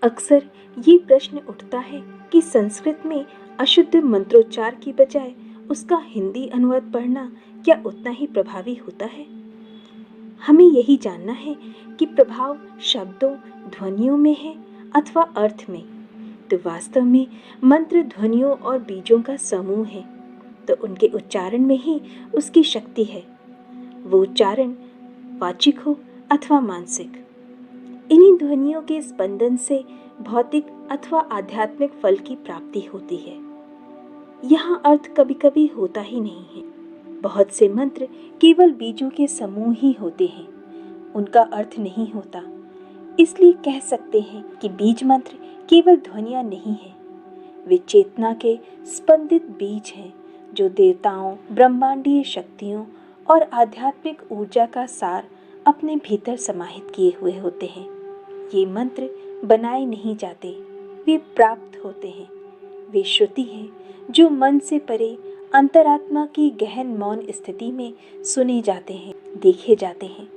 अक्सर ये प्रश्न उठता है कि संस्कृत में अशुद्ध मंत्रोच्चार की बजाय उसका हिंदी अनुवाद पढ़ना क्या उतना ही प्रभावी होता है। हमें यही जानना है कि प्रभाव शब्दों, ध्वनियों में है अथवा अर्थ में। तो वास्तव में मंत्र ध्वनियों और बीजों का समूह है, तो उनके उच्चारण में ही उसकी शक्ति है। वो उच्चारण वाचिक हो अथवा मानसिक, इन्हीं ध्वनियों के स्पंदन से भौतिक अथवा आध्यात्मिक फल की प्राप्ति होती है। यहाँ अर्थ कभी कभी होता ही नहीं है। बहुत से मंत्र केवल बीजों के समूह ही होते हैं, उनका अर्थ नहीं होता। इसलिए कह सकते हैं कि बीज मंत्र केवल ध्वनियाँ नहीं हैं, वे चेतना के स्पंदित बीज हैं जो देवताओं, ब्रह्मांडीय शक्तियों और आध्यात्मिक ऊर्जा का सार अपने भीतर समाहित किए हुए होते हैं। ये मंत्र बनाए नहीं जाते, वे प्राप्त होते हैं। वे श्रुति हैं जो मन से परे अंतरात्मा की गहन मौन स्थिति में सुने जाते हैं, देखे जाते हैं।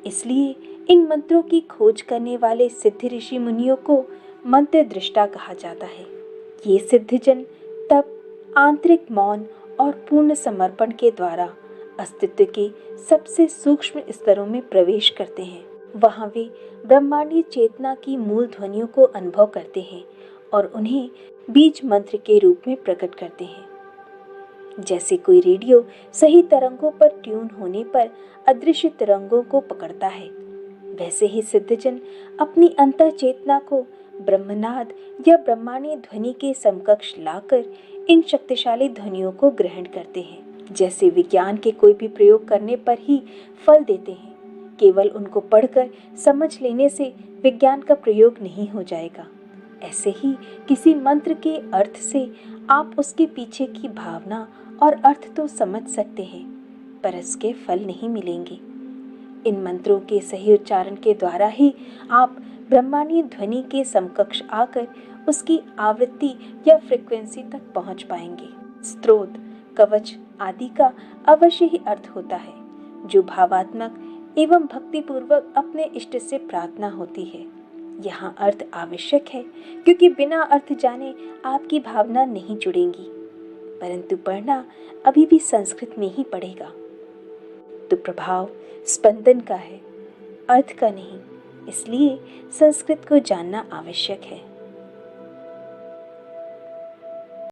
इसलिए इन मंत्रों की खोज करने वाले सिद्ध ऋषि मुनियों को मंत्र दृष्टा कहा जाता है। ये सिद्धजन तब आंतरिक मौन और पूर्ण समर्पण के द्वारा अस्तित्व के सबसे सूक्ष्म स्तरों में प्रवेश करते हैं। वहाँ वे ब्रह्मांडीय चेतना की मूल ध्वनियों को अनुभव करते हैं और उन्हें बीज मंत्र के रूप में प्रकट करते हैं। जैसे कोई रेडियो सही तरंगों पर ट्यून होने पर अदृश्य तरंगों को पकड़ता है, वैसे ही सिद्धजन अपनी अंतः चेतना को ब्रह्मनाद या ब्रह्मांडीय ध्वनि के समकक्ष लाकर इन शक्तिशाली ध्वनियों को ग्रहण करते हैं। जैसे विज्ञान के कोई भी प्रयोग करने पर ही फल देते हैं, केवल उनको पढ़कर समझ लेने से विज्ञान का प्रयोग नहीं हो जाएगा। ऐसे ही किसी मंत्र के अर्थ से आप उसके पीछे की भावना और अर्थ तो समझ सकते हैं, पर इसके फल नहीं मिलेंगे। इन मंत्रों के सही उच्चारण के द्वारा ही आप ब्रह्मांडीय ध्वनि के समकक्ष आकर उसकी आवृत्ति या फ्रीक्वेंसी तक पहुंच पाएंगे। स्तोत्र, कवच आदि का अवश्य ही अर्थ होता है, जो भावात्मक एवं भक्तिपूर्वक अपने इष्ट से प्रार्थना होती है। यहाँ अर्थ आवश्यक है, क्योंकि बिना अर्थ जाने आपकी भावना नहीं जुड़ेंगी। परंतु पढ़ना अभी भी संस्कृत में ही पड़ेगा। तो प्रभाव स्पंदन का है, अर्थ का नहीं। इसलिए संस्कृत को जानना आवश्यक है।